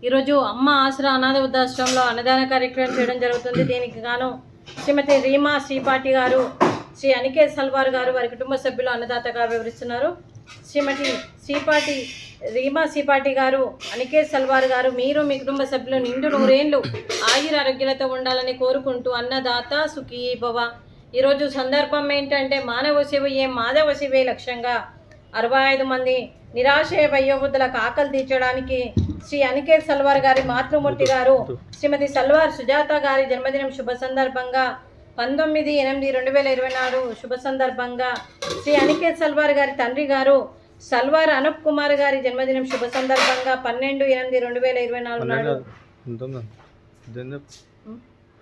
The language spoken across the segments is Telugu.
ఈరోజు అమ్మ ఆసరా అనాథ వృద్ధాశ్రమంలో అన్నదాన కార్యక్రమం చేయడం జరుగుతుంది. దీనికి గాను శ్రీమతి రీమా శ్రీపాటి గారు, శ్రీ అనికేత్ సల్వార్ గారు వారి కుటుంబ సభ్యులు అన్నదాతగా వివరిస్తున్నారు. శ్రీమతి రీమా శ్రీపాటి గారు, అనికేత్ సల్వార్ గారు, మీరు మీ కుటుంబ సభ్యులు నిండు నూరేళ్లు ఆయుర ఆరోగ్యాలతో ఉండాలని కోరుకుంటూ అన్నదాత సుఖీ భవ. ఈరోజు సందర్భం ఏంటంటే మానవ సేవయే మాధవ సేవే లక్ష్యంగా 65 మంది నిరాశయ వయోవృద్ధులకు ఆకలి తీర్చడానికి శ్రీ అనికేత్ సల్వార్ గారి మాతృమూర్తి గారు శ్రీమతి సల్వార్ సుజాత గారి జన్మదినం శుభ సందర్భంగా 19/8/2024 శుభ సందర్భంగా శ్రీ అనికేత్ సల్వార్ గారి తండ్రి గారు సల్వార్ అనూప్ కుమార్ గారి జన్మదినం శుభ సందర్భంగా 12/8/2024 నాడు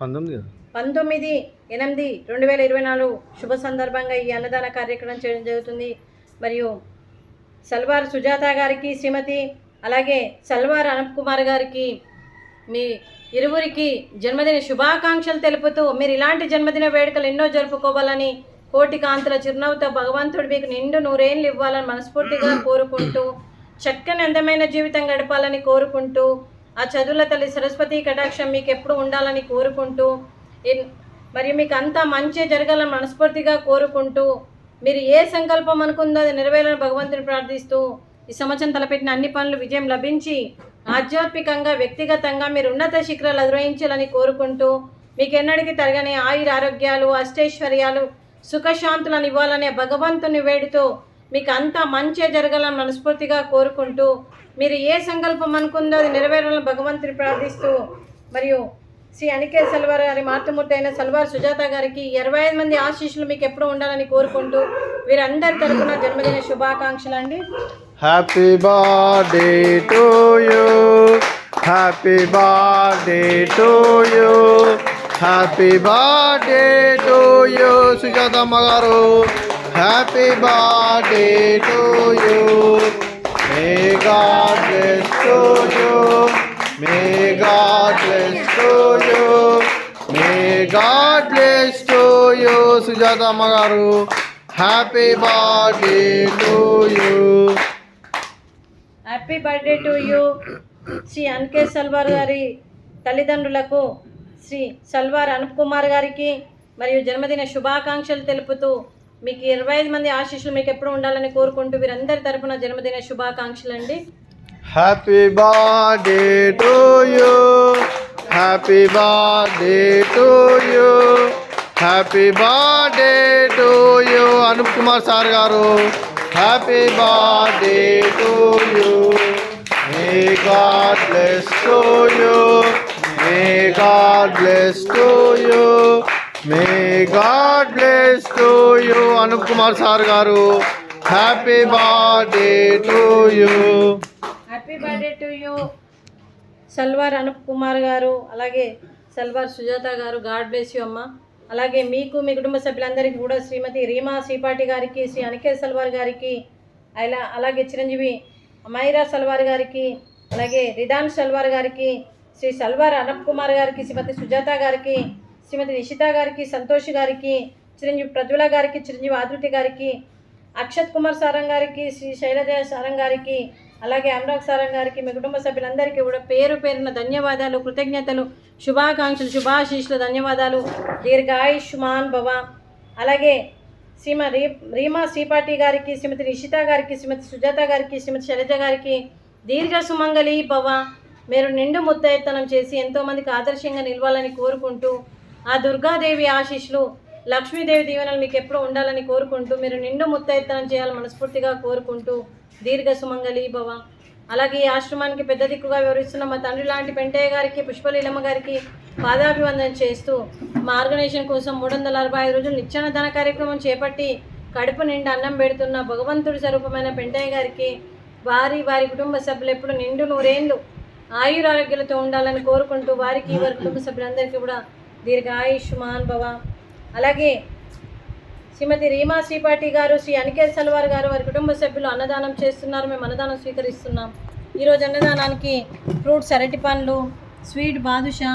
19/8/2024 శుభ సందర్భంగా ఈ అన్నదాన కార్యక్రమం చేయడం జరుగుతుంది. మరియు సల్వార్ సుజాత గారికి శ్రీమతి, అలాగే సల్వార్ అనూప్ కుమార్ గారికి మీ ఇరువురికి జన్మదిన శుభాకాంక్షలు తెలుపుతూ మీరు ఇలాంటి జన్మదిన వేడుకలు ఎన్నో జరుపుకోవాలని, కోటి కాంతుల చిరునవ్వుతో భగవంతుడు మీకు నిండు నూరేళ్ళు ఇవ్వాలని మనస్ఫూర్తిగా కోరుకుంటూ, చక్కని అందమైన జీవితం గడపాలని కోరుకుంటూ, ఆ చదువుల తల్లి సరస్వతి కటాక్షం మీకు ఎప్పుడు ఉండాలని కోరుకుంటూ, మరియు మీకు అంతా మంచి జరగాలని మనస్ఫూర్తిగా కోరుకుంటూ, మీరు ఏ సంకల్పం అనుకుందో అది నెరవేరాలని భగవంతుని ప్రార్థిస్తూ, ఈ సంవత్సరం తలపెట్టిన అన్ని పనులు విజయం లభించి ఆధ్యాత్మికంగా వ్యక్తిగతంగా మీరు ఉన్నత శిఖరాలు అధిరోహించాలని కోరుకుంటూ, మీకు ఎన్నడికి తరగని ఆయుర ఆరోగ్యాలు, అష్టైశ్వర్యాలు, సుఖశాంతులను ఇవ్వాలనే భగవంతుని వేడుతూ మీకు అంతా మంచి జరగాలని మనస్ఫూర్తిగా కోరుకుంటూ, మీరు ఏ సంకల్పం అనుకుందో అది నెరవేరాలని భగవంతుని ప్రార్థిస్తూ, మరియు శ్రీ అనికేత్ సల్వార్ గారి మాతృమూర్తి అయిన సల్వార్ సుజాత గారికి 25 మంది ఆశీస్సులు మీకు ఎప్పుడు ఉండాలని కోరుకుంటూ వీరందరి తరపున జన్మదిన శుభాకాంక్షలు అండి. Happy birthday to you, happy birthday to you, happy birthday to you Sujathamma గారు, happy birthday to you, may God bless to you, may God bless to you, may God bless to you Sujathamma గారు, happy birthday to you. Happy birthday to you. Shri Aniket Salwar గారి తల్లిదండ్రులకు శ్రీ సల్వార్ అనూప్ కుమార్ గారికి మరియు జన్మదిన శుభాకాంక్షలు తెలుపుతూ మీకు 25 మంది ఆశీస్సులు మీకు ఎప్పుడు ఉండాలని కోరుకుంటూ వీరందరి తరపున జన్మదిన శుభాకాంక్షలు అండి. Happy birthday to you, happy birthday to you, happy birthday to you Anoop Kumar sir గారు, happy birthday to you, may God bless to you, may God bless to you, may God bless to you Anoop Kumar sir గారు, happy birthday to you. Happy birthday to you Salwar Anoop Kumar గారు, అలాగే సల్వార్ సుజాత గారు, గాడ్ బ్లెస్ యూ అమ్మ. అలాగే మీకు మీ కుటుంబ సభ్యులందరికీ కూడా శ్రీమతి రీమా శ్రీపాటి గారికి, శ్రీ అనికేత్ సల్వార్ గారికి, అలాగే చిరంజీవి మైరా సల్వార్ గారికి, అలాగే రిదాన్ సల్వార్ గారికి, శ్రీ సల్వార్ అనూప్ కుమార్ గారికి, శ్రీమతి సుజాత గారికి, శ్రీమతి నిషిత గారికి, సంతోష్ గారికి, చిరంజీవి ప్రజ్వల గారికి, చిరంజీవి ఆదృతి గారికి, అక్షత్ కుమార్ సారంగ్ గారికి, శ్రీ శైలజ సారంగ్ గారికి, అలాగే అనురాగ్ సారంగ్ గారికి, మీ కుటుంబ సభ్యులందరికీ కూడా పేరు పేరున ధన్యవాదాలు, కృతజ్ఞతలు, శుభాకాంక్షలు, శుభాశీస్సులు, ధన్యవాదాలు. దీర్ఘాయుష్మాన్ భవ. అలాగే శ్రీమతి రీమా శ్రీపాటి గారికి, శ్రీమతి నిషిత గారికి, శ్రీమతి సుజాత గారికి, శ్రీమతి శైలజ గారికి దీర్ఘ సుమంగళి భవ. మీరు నిండు ముత్తైతనం చేసి ఎంతోమందికి ఆదర్శంగా నిలవాలని కోరుకుంటూ, ఆ దుర్గాదేవి ఆశీస్సులు, లక్ష్మీదేవి దీవెనలు మీకు ఎప్పుడు ఉండాలని కోరుకుంటూ, మీరు నిండు ముత్తైతనం చేయాలని మనస్ఫూర్తిగా కోరుకుంటూ దీర్ఘ సుమంగళి భవ. అలాగే ఈ ఆశ్రమానికి పెద్ద దిక్కుగా వివరిస్తున్న మా తండ్రి లాంటి పెంటయ్య గారికి, పుష్పలీలమ్మ గారికి పాదాభివందన చేస్తూ మా ఆర్గనైజేషన్ కోసం 365 రోజులు నిత్యాన్నదాన కార్యక్రమం చేపట్టి కడుపు నిండా అన్నం పెడుతున్న భగవంతుడి స్వరూపమైన పెంటయ్య గారికి, వారి కుటుంబ సభ్యులు ఎప్పుడు నిండు నూరేళ్ళు ఆయురారోగ్యాలతో ఉండాలని కోరుకుంటూ వారికి వారి కుటుంబ సభ్యులందరికీ కూడా దీర్ఘ ఆయుష్మాన్ భవ. అలాగే శ్రీమతి రీమా శ్రీపాటి గారు, శ్రీ అనికేత్ సల్వార్ గారు వారి కుటుంబ సభ్యులు అన్నదానం చేస్తున్నారు. మేము అన్నదానం స్వీకరిస్తున్నాం. ఈరోజు అన్నదానానికి ఫ్రూట్స్, అరటి పండ్లు, స్వీట్ బాదుషా,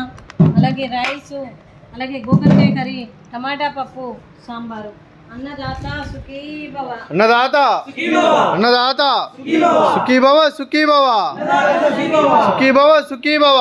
అలాగే రైసు, అలాగే గోకరకాయ కర్రీ, టమాటా పప్పు, సాంబారు అన్నదాత సుఖీ భవ. అన్నదాత అన్నదాత సుఖీ భవ సుఖీ భవ సుఖీ భవ సుఖీ భవ.